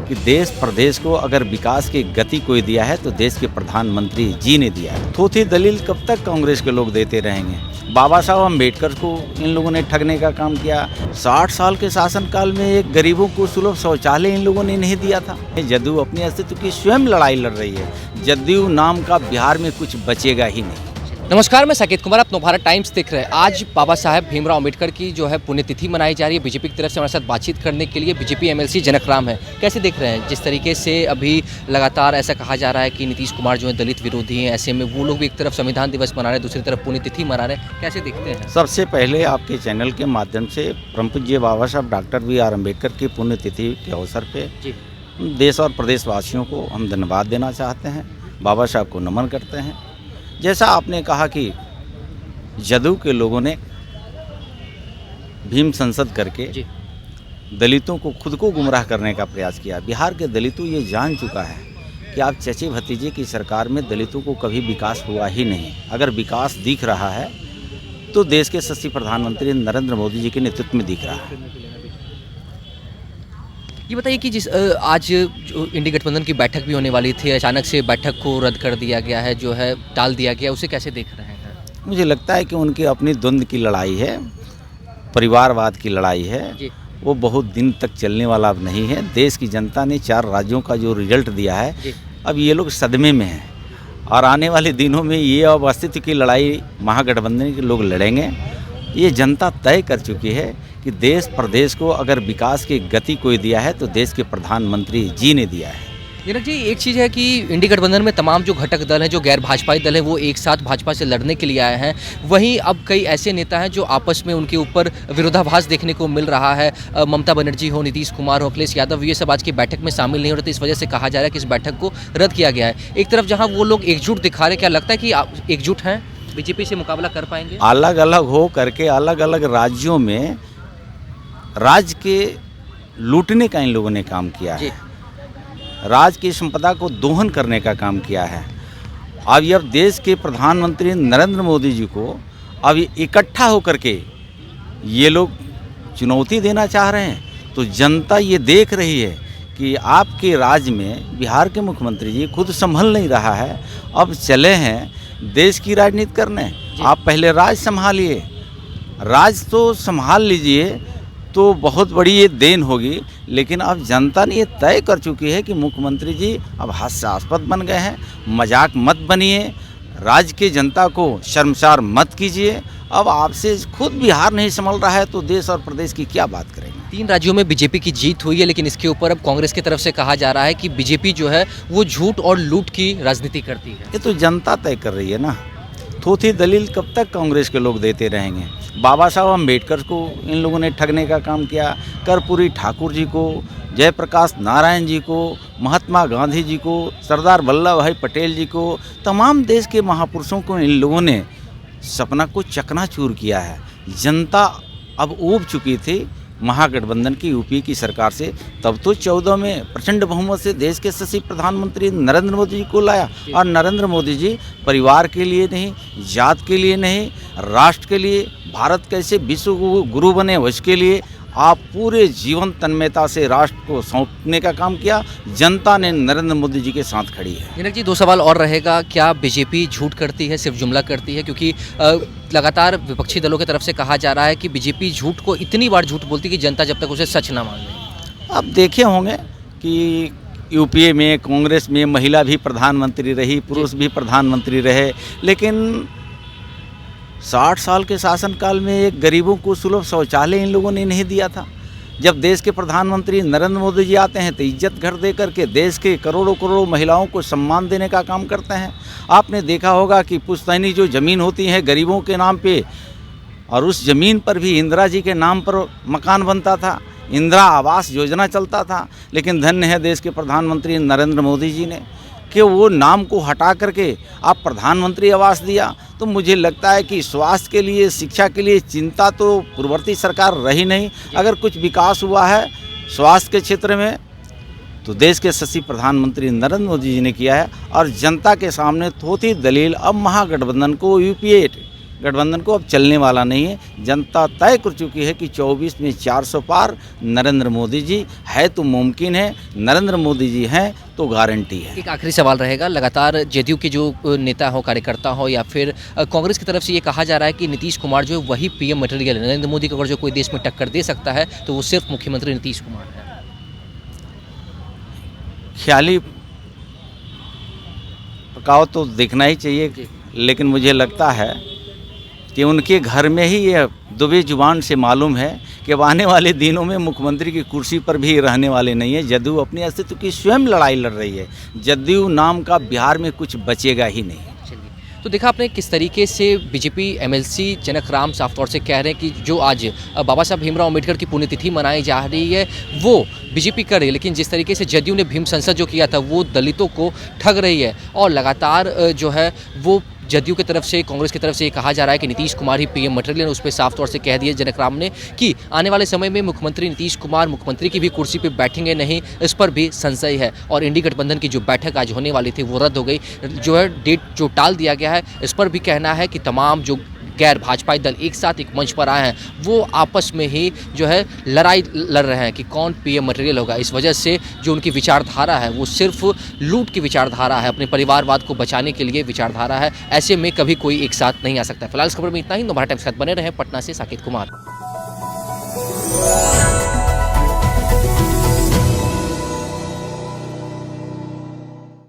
कि देश प्रदेश को अगर विकास की गति कोई दिया है तो देश के प्रधानमंत्री जी ने दिया है। थोथी दलील कब तक कांग्रेस के लोग देते रहेंगे? बाबा साहब अम्बेडकर को इन लोगों ने ठगने का काम किया। 60 साल के शासनकाल में एक गरीबों को सुलभ शौचालय इन लोगों ने नहीं दिया था। जदयू अपने अस्तित्व की स्वयं लड़ाई लड़ रही है। जदयू नाम का बिहार में कुछ बचेगा ही नहीं। नमस्कार, मैं साकेत कुमार, आप नवभारत टाइम्स देख रहे हैं। आज बाबा साहेब भीमराव अम्बेडकर की जो है पुण्यतिथि मनाई जा रही है। बीजेपी की तरफ से हमारे साथ बातचीत करने के लिए बीजेपी एमएलसी जनक राम है। कैसे देख रहे हैं जिस तरीके से अभी लगातार ऐसा कहा जा रहा है कि नीतीश कुमार जो है दलित विरोधी हैं, ऐसे में वो लोग भी एक तरफ संविधान दिवस मना रहे हैं, दूसरी तरफ पुण्यतिथि मना रहे हैं, कैसे देखते हैं? सबसे पहले आपके चैनल के माध्यम से परम पूज्य बाबा साहब डॉक्टर BR अम्बेडकर की पुण्यतिथि के अवसर पर देश और प्रदेशवासियों को हम धन्यवाद देना चाहते हैं, बाबा साहब को नमन करते हैं। जैसा आपने कहा कि जदयू के लोगों ने भीम संसद करके दलितों को खुद को गुमराह करने का प्रयास किया। बिहार के दलितों ये जान चुका है कि आप चचे भतीजे की सरकार में दलितों को कभी विकास हुआ ही नहीं। अगर विकास दिख रहा है तो देश के यशस्वी प्रधानमंत्री नरेंद्र मोदी जी के नेतृत्व में दिख रहा है। ये बताइए कि जिस आज जो इंडी गठबंधन की बैठक भी होने वाली थी, अचानक से बैठक को रद्द कर दिया गया है, जो है टाल दिया गया, उसे कैसे देख रहे हैं? मुझे लगता है कि उनकी अपनी द्वंद्व की लड़ाई है, परिवारवाद की लड़ाई है, वो बहुत दिन तक चलने वाला अब नहीं है। देश की जनता ने 4 राज्यों का जो रिजल्ट दिया है, अब ये लोग सदमे में हैं और आने वाले दिनों में ये अब अस्तित्व की लड़ाई महागठबंधन के लोग लड़ेंगे। ये जनता तय कर चुकी है कि देश प्रदेश को अगर विकास की गति कोई दिया है तो देश के प्रधानमंत्री जी ने दिया है। जनक जी, एक चीज़ है कि इंडी गठबंधन में तमाम जो घटक दल हैं, जो गैर भाजपाई दल हैं, वो एक साथ भाजपा से लड़ने के लिए आए हैं। वहीं अब कई ऐसे नेता हैं जो आपस में उनके ऊपर विरोधाभास देखने को मिल रहा है। ममता बनर्जी हो, नीतीश कुमार हो, अखिलेश यादव, ये सब आज की बैठक में शामिल नहीं हो रहे थे। इस वजह से कहा जा रहा है कि इस बैठक को रद्द किया गया है। एक तरफ जहाँ वो लोग एकजुट दिखा रहे, क्या लगता है कि आप एकजुट हैं, बीजेपी से मुकाबला कर पाएंगे? अलग अलग हो करके अलग अलग राज्यों में राज्य के लूटने का इन लोगों ने काम किया है, राज्य की संपदा को दोहन करने का काम किया है। अब देश के प्रधानमंत्री नरेंद्र मोदी जी को अब इकट्ठा होकर के ये लोग चुनौती देना चाह रहे हैं। तो जनता ये देख रही है कि आपके राज्य में बिहार के मुख्यमंत्री जी खुद संभल नहीं रहा है, अब चले हैं देश की राजनीति करने। आप पहले राज्य संभालिए, राज्य तो संभाल लीजिए तो बहुत बड़ी ये देन होगी। लेकिन अब जनता ने ये तय कर चुकी है कि मुख्यमंत्री जी अब हास्यास्पद बन गए हैं। मजाक मत बनिए, राज्य की जनता को शर्मसार मत कीजिए। अब आपसे खुद बिहार नहीं संभल रहा है तो देश और प्रदेश की क्या बात करेंगे? 3 राज्यों में बीजेपी की जीत हुई है, लेकिन इसके ऊपर अब कांग्रेस की तरफ से कहा जा रहा है कि बीजेपी जो है वो झूठ और लूट की राजनीति करती है। ये तो जनता तय कर रही है ना। थोथी दलील कब तक कांग्रेस के लोग देते रहेंगे? बाबा साहब अम्बेडकर को इन लोगों ने ठगने का काम किया, कर्पूरी ठाकुर जी को, जयप्रकाश नारायण जी को, महात्मा गांधी जी को, सरदार वल्लभ भाई पटेल जी को, तमाम देश के महापुरुषों को इन लोगों ने सपना को चकनाचूर किया है। जनता अब ऊब चुकी थी महागठबंधन की यूपी की सरकार से। तब तो 14 में प्रचंड बहुमत से देश के यशस्वी प्रधानमंत्री नरेंद्र मोदी जी को लाया। और नरेंद्र मोदी जी परिवार के लिए नहीं, जात के लिए नहीं, राष्ट्र के लिए, भारत कैसे विश्व गुरु बने उसके लिए आप पूरे जीवन तन्मयता से राष्ट्र को सौंपने का काम किया। जनता ने नरेंद्र मोदी जी के साथ खड़ी है। जनक जी, 2 सवाल और रहेगा। क्या बीजेपी झूठ करती है, सिर्फ जुमला करती है? क्योंकि लगातार विपक्षी दलों की तरफ से कहा जा रहा है कि बीजेपी झूठ को इतनी बार झूठ बोलती है कि जनता जब तक उसे सच ना मान ले। आप देखे होंगे कि यूपीए में कांग्रेस में महिला भी प्रधानमंत्री रही, पुरुष भी प्रधानमंत्री रहे, लेकिन 60 साल के शासनकाल में एक गरीबों को सुलभ शौचालय इन लोगों ने नहीं दिया था। जब देश के प्रधानमंत्री नरेंद्र मोदी जी आते हैं तो इज्जत घर दे करके देश के करोड़ों करोड़ों महिलाओं को सम्मान देने का काम करते हैं। आपने देखा होगा कि पुश्तैनी जो ज़मीन होती है गरीबों के नाम पे, और उस ज़मीन पर भी इंदिरा जी के नाम पर मकान बनता था, इंदिरा आवास योजना चलता था। लेकिन धन्य है देश के प्रधानमंत्री नरेंद्र मोदी जी ने कि वो नाम को हटा करके आप प्रधानमंत्री आवास दिया। तो मुझे लगता है कि स्वास्थ्य के लिए, शिक्षा के लिए चिंता तो पूर्ववर्ती सरकार रही नहीं। अगर कुछ विकास हुआ है स्वास्थ्य के क्षेत्र में तो देश के यशस्वी प्रधानमंत्री नरेंद्र मोदी जी ने किया है। और जनता के सामने थोथी दलील अब महागठबंधन को यूपीए गठबंधन को अब चलने वाला नहीं है। जनता तय कर चुकी है कि 24 में 400 पार नरेंद्र मोदी जी है तो मुमकिन है, नरेंद्र मोदी जी हैं तो गारंटी है। एक आखिरी सवाल रहेगा, लगातार जेडीयू के जो नेता हो, कार्यकर्ता हो या फिर कांग्रेस की तरफ से ये कहा जा रहा है कि नीतीश कुमार जो है वही पीएम मटेरियल है, नरेंद्र मोदी को अगर जो कोई देश में टक्कर दे सकता है तो वो सिर्फ मुख्यमंत्री नीतीश कुमार है। ख्याली पकाव तो देखना ही चाहिए, लेकिन मुझे लगता है कि उनके घर में ही ये दुबे जुबान से मालूम है कि अब आने वाले दिनों में मुख्यमंत्री की कुर्सी पर भी रहने वाले नहीं है। जदयू अपने अस्तित्व की स्वयं लड़ाई लड़ रही है। जदयू नाम का बिहार में कुछ बचेगा ही नहीं। तो देखा आपने किस तरीके से बीजेपी एमएलसी जनक राम साफ तौर से कह रहे हैं कि जो आज बाबा साहब भीमराव अम्बेडकर की पुण्यतिथि मनाई जा रही है वो बीजेपी कर रही है, लेकिन जिस तरीके से जदयू ने भीम संसद जो किया था वो दलितों को ठग रही है। और लगातार जो है वो जदयू की तरफ से, कांग्रेस की तरफ से ये कहा जा रहा है कि नीतीश कुमार ही पीएम मटेरियल, उस पर साफ तौर से कह दिया जनक राम ने कि आने वाले समय में मुख्यमंत्री नीतीश कुमार मुख्यमंत्री की भी कुर्सी पे बैठेंगे नहीं, इस पर भी संशय है। और इंडी गठबंधन की जो बैठक आज होने वाली थी वो रद्द हो गई, जो है डेट जो टाल दिया गया है, इस पर भी कहना है कि तमाम जो गैर भाजपाई दल एक साथ एक मंच पर आए हैं वो आपस में ही जो है लड़ाई लड़ रहे हैं कि कौन पीएम मटेरियल होगा। इस वजह से जो उनकी विचारधारा है वो सिर्फ लूट की विचारधारा है, अपने परिवारवाद को बचाने के लिए विचारधारा है। ऐसे में कभी कोई एक साथ नहीं आ सकता। फिलहाल इस खबर में इतना ही। नवभारत टाइम्स के साथ बने रहें। पटना से साकेत कुमार।